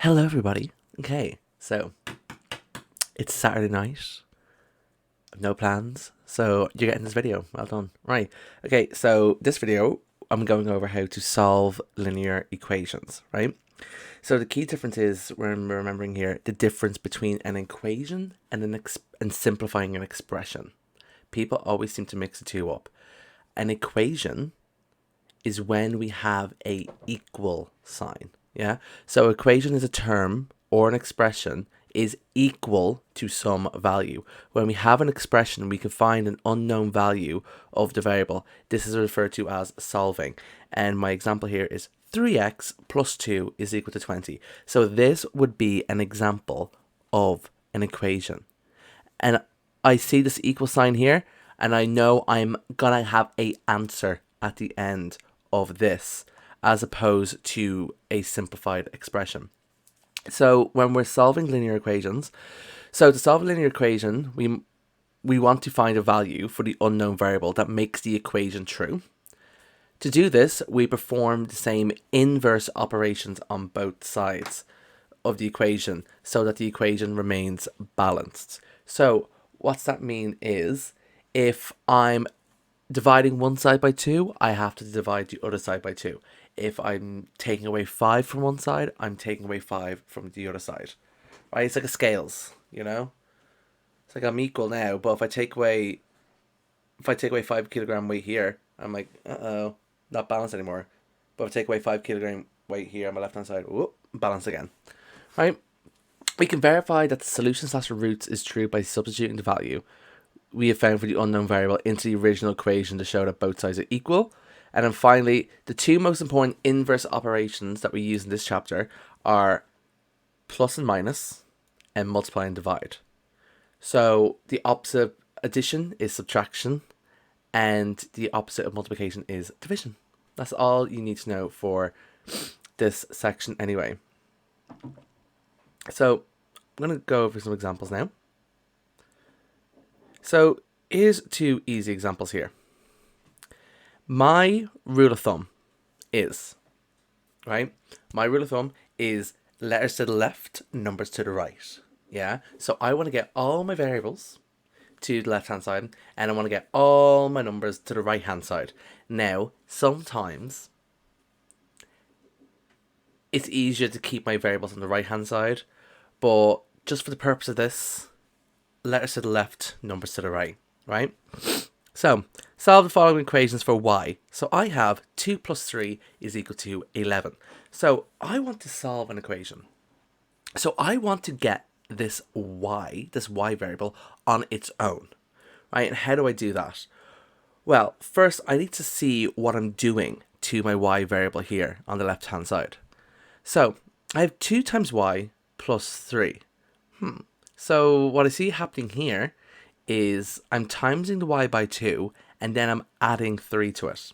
Hello, everybody. Okay, so it's Saturday night. No plans, so you're getting this video. Well done. Right. Okay, so this video, I'm going over how to solve linear equations. Right. So the key difference is when we're remembering here the difference between an equation and and simplifying an expression. People always seem to mix the two up. An equation is when we have a equal sign. Yeah. So equation is a term or an expression is equal to some value. When we have an expression, we can find an unknown value of the variable. This is referred to as solving. And my example here is 3x plus 2 is equal to 20. So this would be an example of an equation. And I see this equal sign here, and I know I'm gonna have a answer at the end of this, as opposed to a simplified expression. So when we're solving linear equations, so to solve a linear equation, we want to find a value for the unknown variable that makes the equation true. To do this, we perform the same inverse operations on both sides of the equation so that the equation remains balanced. So what's that mean is if I'm dividing one side by 2, I have to divide the other side by 2. If I'm taking away 5 from one side, I'm taking away 5 from the other side. Right? It's like a scales, you know? It's like I'm equal now, but if I take away 5 kilogram weight here, I'm like, uh-oh, not balanced anymore. But if I take away 5 kilogram weight here on my left hand side, whoop, balance again. Right? We can verify that the solution slash roots is true by substituting the value we have found for the unknown variable into the original equation to show that both sides are equal. And then finally, the two most important inverse operations that we use in this chapter are plus and minus and multiply and divide. So the opposite of addition is subtraction, and the opposite of multiplication is division. That's all you need to know for this section anyway. So I'm going to go over some examples now. So here's two easy examples here. My rule of thumb is, right? My rule of thumb is letters to the left, numbers to the right. Yeah. So I want to get all my variables to the left hand side and I want to get all my numbers to the right hand side. Now, sometimes it's easier to keep my variables on the right hand side, but just for the purpose of this, letters to the left, numbers to the right, right? So, solve the following equations for y. So I have 2 plus 3 is equal to 11. So I want to solve an equation. So I want to get this y variable, on its own, right? And how do I do that? Well, first I need to see what I'm doing to my y variable here on the left hand side. So I have 2 times y plus 3. So what I see happening here is I'm timesing the y by 2 and then I'm adding 3 to it.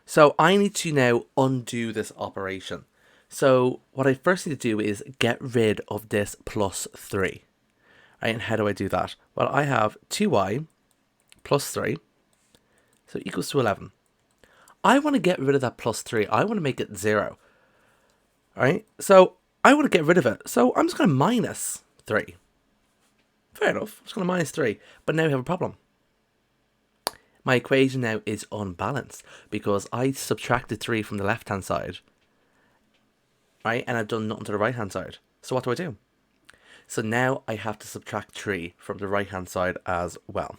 So I need to now undo this operation. So what I first need to do is get rid of this plus 3. Right, and how do I do that? Well, I have 2y plus 3, so equals to 11. I want to get rid of that plus 3. I want to make it 0. Right? So I want to get rid of it. So I'm just going to minus 3. Fair enough. I'm just going to minus 3. But now we have a problem. My equation now is unbalanced because I subtracted 3 from the left-hand side. Right? And I've done nothing to the right-hand side. So what do? So now I have to subtract 3 from the right-hand side as well.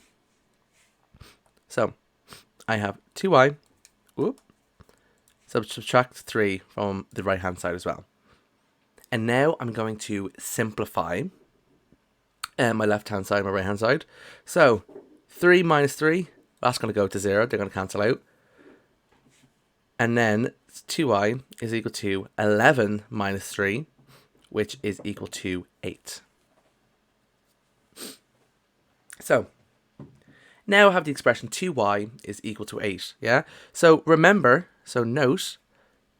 So I have 2y. Whoop. So subtract 3 from the right-hand side as well. And now I'm going to simplify my left-hand side and my right-hand side. So 3 minus 3, that's going to go to 0. They're going to cancel out. And then 2y is equal to 11 minus 3, which is equal to 8. So now I have the expression 2y is equal to 8. Yeah. So remember, so note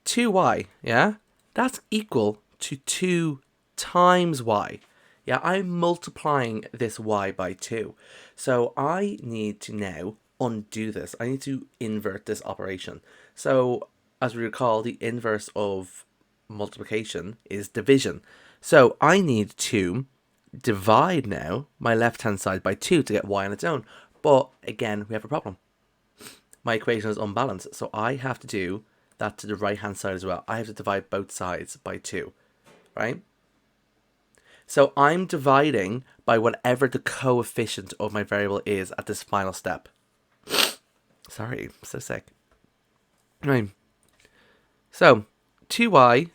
2y. Yeah. That's equal to 2 times y. Yeah, I'm multiplying this y by 2. So I need to now undo this. I need to invert this operation. So as we recall, the inverse of multiplication is division. So I need to divide now my left-hand side by 2 to get y on its own. But again, we have a problem. My equation is unbalanced, so I have to do that to the right-hand side as well. I have to divide both sides by 2, right? So I'm dividing by whatever the coefficient of my variable is at this final step. Sorry, I'm so sick. Right. So 2y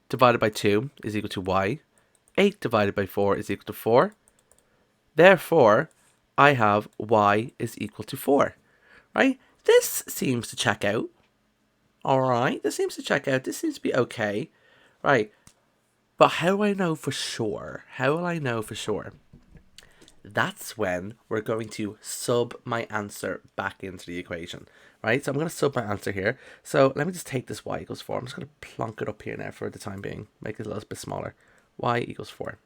divided by 2 is equal to y. 8 divided by 4 is equal to 4. Therefore, I have y is equal to 4. Right? This seems to check out. Alright, this seems to check out. This seems to be okay. Right. But how do I know for sure? How will I know for sure? That's when we're going to sub my answer back into the equation. Right? So I'm going to sub my answer here. So let me just take this y equals 4. I'm just going to plonk it up here now for the time being. Make it a little bit smaller. Y equals 4.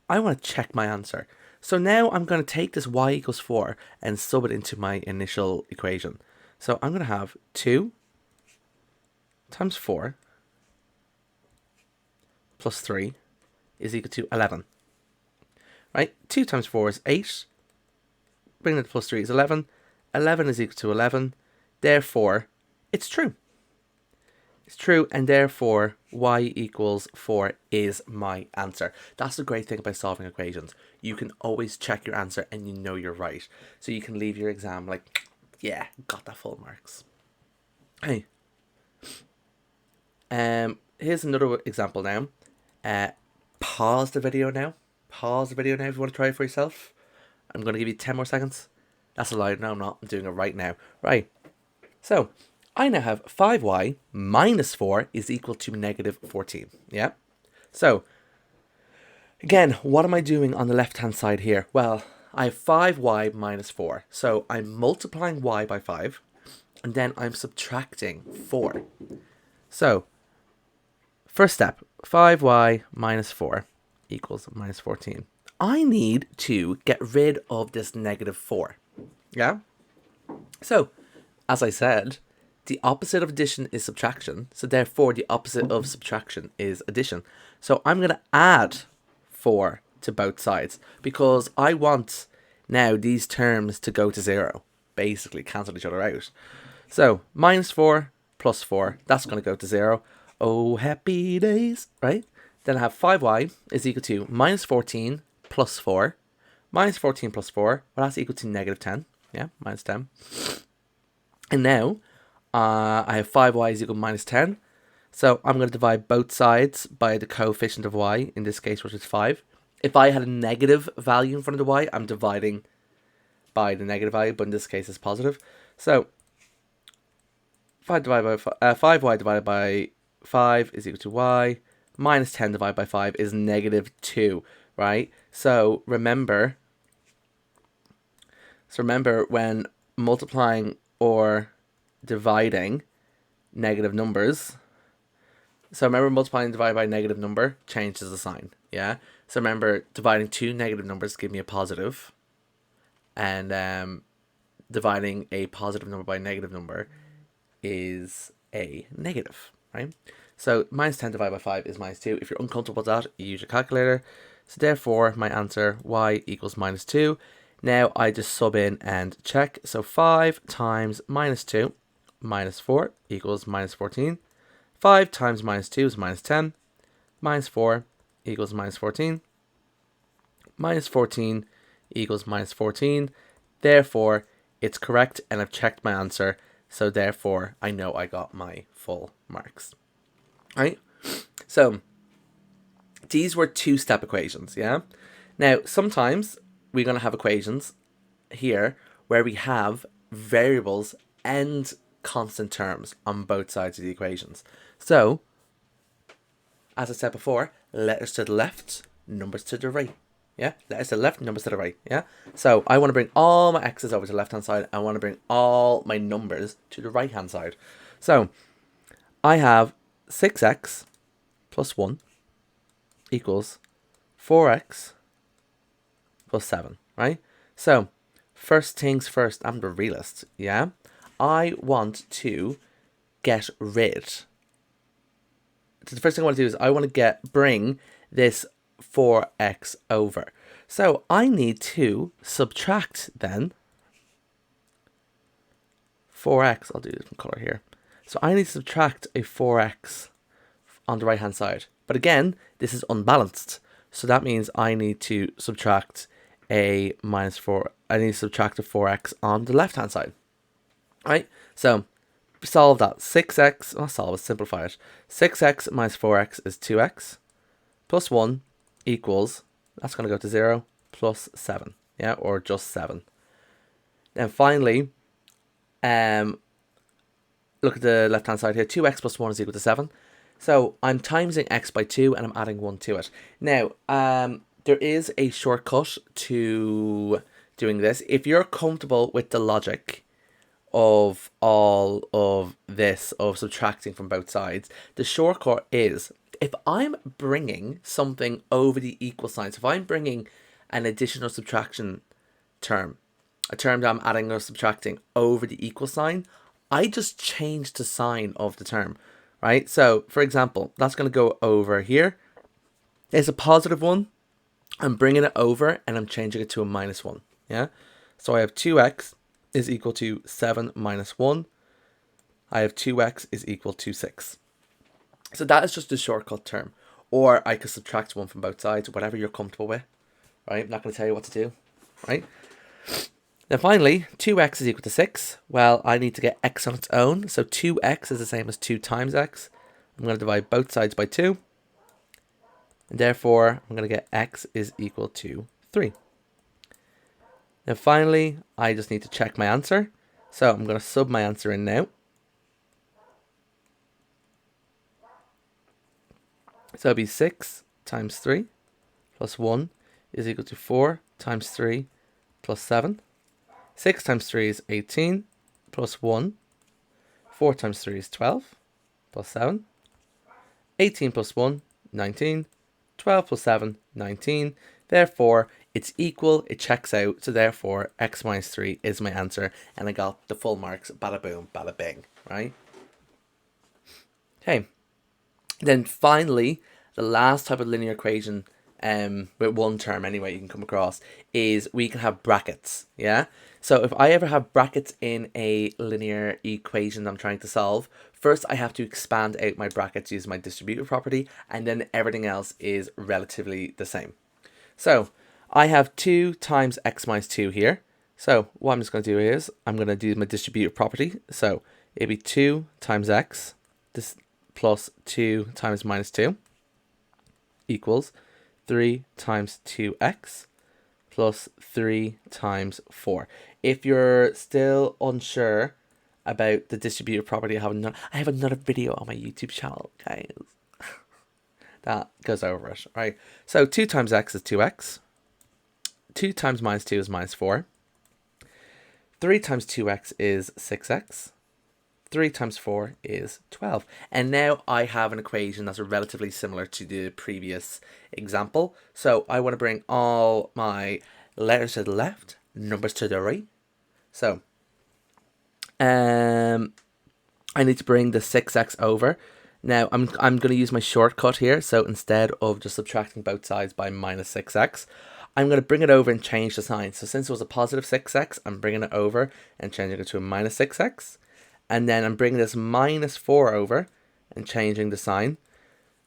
I want to check my answer. So now I'm going to take this y equals 4 and sub it into my initial equation. So I'm going to have 2 times 4 plus 3 is equal to 11. Right? 2 times 4 is 8. Bringing it to plus 3 is 11. 11 is equal to 11. Therefore, it's true. It's true, and therefore y equals 4 is my answer. That's the great thing about solving equations. You can always check your answer and you know you're right. So you can leave your exam like, yeah, got that full marks. Hey. Here's another example now. Pause the video now. Pause the video now if you want to try it for yourself. I'm going to give you 10 more seconds. That's a lie. No, I'm not. I'm doing it right now. Right. So, I now have 5y minus 4 is equal to negative 14. Yeah? So, again, what am I doing on the left-hand side here? Well, I have 5y minus 4. So, I'm multiplying y by 5, and then I'm subtracting 4. So, first step, 5y minus 4 equals minus 14. I need to get rid of this negative 4. Yeah? So, as I said, the opposite of addition is subtraction. So therefore, the opposite of subtraction is addition. So I'm going to add 4 to both sides because I want now these terms to go to 0. Basically, cancel each other out. So minus 4 plus 4, that's going to go to 0. Oh, happy days, right? Then I have 5y is equal to minus 14 plus 4. Minus 14 plus 4, well, that's equal to negative 10. Yeah, minus 10. And now, I have 5y is equal to minus 10. So I'm going to divide both sides by the coefficient of y, in this case, which is 5. If I had a negative value in front of the y, I'm dividing by the negative value, but in this case, it's positive. So 5y divided by 5 is equal to y. Minus 10 divided by 5 is negative 2, right? So remember when multiplying or dividing negative numbers. So remember, multiplying and dividing by a negative number changes the sign. Yeah. So remember, dividing two negative numbers give me a positive, and dividing a positive number by a negative number is a negative, right? So minus 10 divided by 5 is minus 2. If you're uncomfortable with that, you use your calculator. So therefore, my answer, y equals minus 2. Now I just sub in and check. So 5 times minus 2 minus 4 equals minus 14. 5 times minus 2 is minus 10. Minus 4 equals minus 14. Minus 14 equals minus 14. Therefore, it's correct, and I've checked my answer. So therefore, I know I got my full marks. Right? So, these were two-step equations, yeah? Now, sometimes we're going to have equations here where we have variables and constant terms on both sides of the equations. So, as I said before, letters to the left, numbers to the right. Yeah, letters to the left, numbers to the right. Yeah, so I want to bring all my x's over to the left-hand side. I want to bring all my numbers to the right-hand side. So, I have 6x plus 1 equals 4x plus 7, right? So, first things first, I'm the realist, yeah? I want to get rid the first thing I want to do is I want to bring this 4x over. So I need to subtract then 4x. I'll do a different color here. So I need to subtract a 4x on the right hand side. But again, this is unbalanced. So that means I need to subtract a minus 4. I need to subtract a 4x on the left hand side. Right? So solve that. 6x, not solve it, simplify it. 6x minus 4x is 2x plus 1 equals, that's going to go to 0, plus 7. Yeah, or just 7. Then finally, look at the left hand side here. 2x plus 1 is equal to 7. So I'm timesing x by 2 and I'm adding 1 to it. Now, there is a shortcut to doing this. If you're comfortable with the logic of all of this, of subtracting from both sides, the shortcut is, if I'm bringing something over the equal sign, so if I'm bringing an additional subtraction term, a term that I'm adding or subtracting over the equal sign, I just change the sign of the term, right? So, for example, that's going to go over here. There's a positive 1. I'm bringing it over and I'm changing it to a minus 1, yeah? So I have 2x is equal to 7 minus 1. I have 2x is equal to 6. So that is just a shortcut term. Or I could subtract 1 from both sides, whatever you're comfortable with, right? I'm not going to tell you what to do, right? Then finally, 2x is equal to 6. Well, I need to get x on its own. So 2x is the same as 2 times x. I'm going to divide both sides by 2. And therefore, I'm going to get x is equal to 3. Then finally, I just need to check my answer. So I'm going to sub my answer in now. So it'll be 6 times 3 plus 1 is equal to 4 times 3 plus 7. 6 times 3 is 18 plus 1. 4 times 3 is 12 plus 7. 18 plus 1, 19. 12 plus 7, 19. Therefore, it's equal, it checks out, so therefore x minus 3 is my answer, and I got the full marks, bada boom, bada bing, right? Okay, then finally, the last type of linear equation, with one term anyway you can come across, is we can have brackets, yeah? So if I ever have brackets in a linear equation I'm trying to solve, first I have to expand out my brackets using my distributive property, and then everything else is relatively the same. So I have 2 times x minus 2 here. So what I'm just going to do is I'm going to do my distributive property. So it'd be 2 times x this plus 2 times minus 2 equals 3 times 2x plus 3 times 4. If you're still unsure about the distributive property, I have another video on my YouTube channel, guys. That goes over it, right? So 2 times x is 2x. 2 times minus 2 is minus 4. 3 times 2x is 6x. 3 times 4 is 12. And now I have an equation that's relatively similar to the previous example. So I want to bring all my letters to the left, numbers to the right. So I need to bring the 6x over. Now I'm going to use my shortcut here. So instead of just subtracting both sides by minus 6x, I'm going to bring it over and change the sign. So since it was a positive 6x, I'm bringing it over and changing it to a minus 6x. And then I'm bringing this minus 4 over and changing the sign.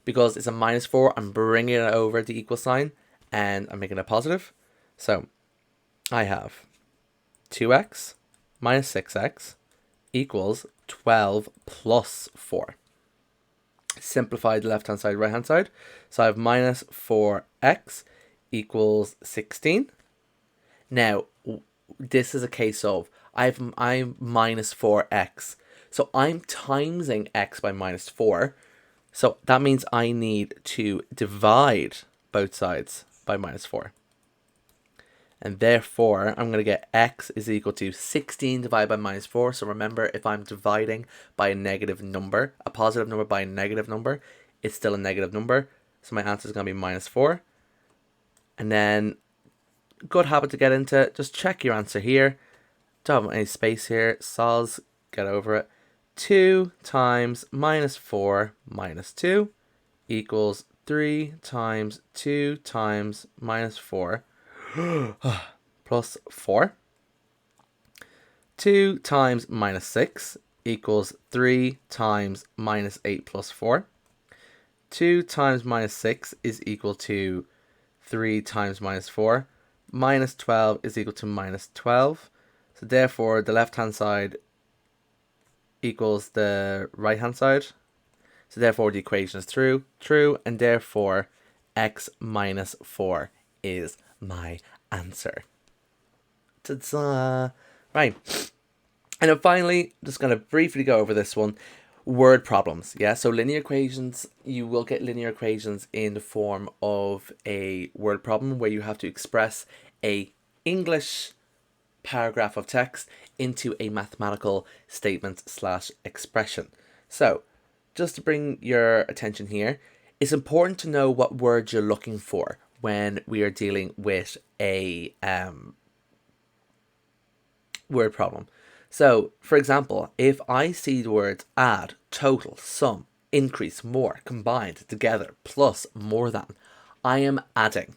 Because it's a minus 4, I'm bringing it over the equal sign and I'm making it positive. So I have 2x minus 6x equals 12 plus 4. Simplify the left hand side, right hand side. So I have minus 4x equals 16. Now, this is a case of I'm minus 4x. So I'm timesing x by minus 4. So that means I need to divide both sides by minus 4. And therefore, I'm going to get x is equal to 16 divided by minus 4. So remember, if I'm dividing by a negative number, a positive number by a negative number, it's still a negative number. So my answer is going to be minus 4. And then, good habit to get into, just check your answer here. Don't have any space here. Soz, get over it. 2 times minus 4 minus 2 equals 3 times 2 times minus 4 plus 4. 2 times minus 6 equals 3 times minus 8 plus 4. 2 times minus 6 is equal to 3 times minus 4. Minus 12 is equal to minus 12. So therefore, the left-hand side equals the right-hand side. So therefore, the equation is true, and therefore, x minus 4 is my answer. Ta-da! Right. And then finally, just going to briefly go over this one. Word problems. Yeah, so linear equations, you will get linear equations in the form of a word problem where you have to express a English paragraph of text into a mathematical statement / expression. So, just to bring your attention here, it's important to know what words you're looking for when we are dealing with a word problem. So, for example, if I see the words add, total, sum, increase, more, combined, together, plus, more than, I am adding.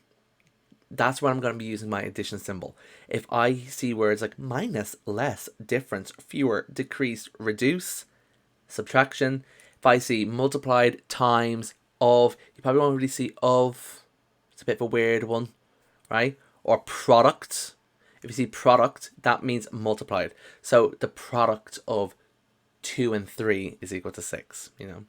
That's when I'm going to be using my addition symbol. If I see words like minus, less, difference, fewer, decrease, reduce, subtraction. If I see multiplied, times, of, you probably won't really see of. It's a bit of a weird one, right? Or product. If you see product, that means multiplied. So the product of 2 and 3 is equal to 6, you know.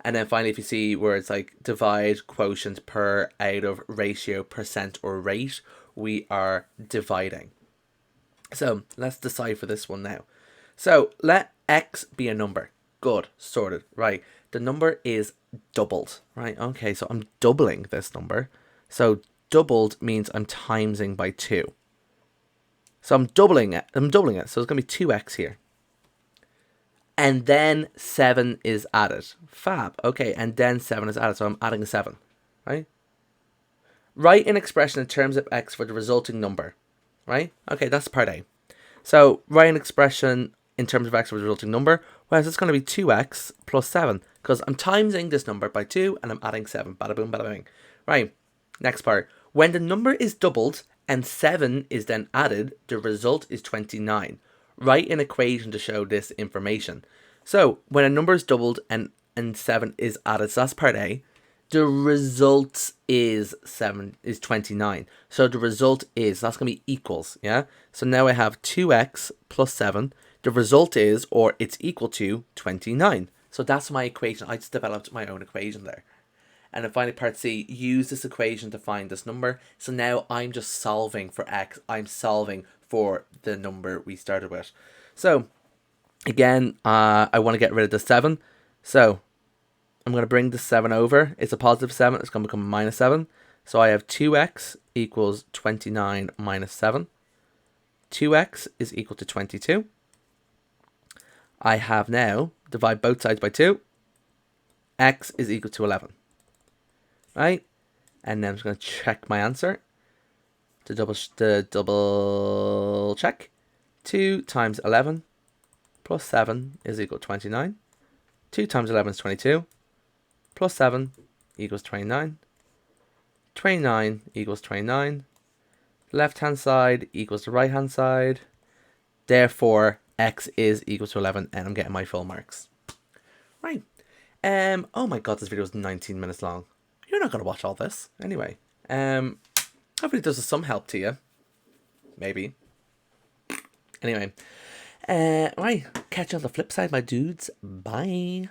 And then finally, if you see words like divide, quotient, per, out of, ratio, percent, or rate, we are dividing. So let's decide for this one now. So let x be a number. Good, sorted, right. The number is doubled, right? Okay, so I'm doubling this number. So doubled means I'm timesing by 2. So I'm doubling it. So it's going to be 2x here. And then 7 is added. Fab. Okay, and then 7 is added. So I'm adding a 7, right? Write an expression in terms of x for the resulting number, right? Okay, that's part A. So write an expression in terms of x for the resulting number. Well, it's going to be 2x plus 7 because I'm timesing this number by 2 and I'm adding 7. Bada boom, bada bing. Right, next part. When the number is doubled and 7 is then added, the result is 29. Write an equation to show this information. So when a number is doubled and 7 is added, so that's part A, the result is 29. So the result is, that's going to be equals, yeah? So now I have 2x plus 7. The result is, or it's equal to, 29. So that's my equation. I just developed my own equation there. And then finally part C, use this equation to find this number. So now I'm just solving for x. I'm solving for the number we started with. So again, I want to get rid of the 7. So I'm going to bring the 7 over. It's a positive 7. It's going to become a minus 7. So I have 2x equals 29 minus 7. 2x is equal to 22. I have now, divide both sides by 2. X is equal to 11. Right? And then I'm just going to check my answer. To double check. 2 times 11 plus 7 is equal to 29. 2 times 11 is 22. Plus 7 equals 29. 29 equals 29. Left hand side equals the right hand side. Therefore, x is equal to 11 and I'm getting my full marks. Right. Oh my god, this video is 19 minutes long. You're not going to watch all this. Anyway. Hopefully this is some help to you. Maybe. Anyway. Right. Catch you on the flip side, my dudes. Bye.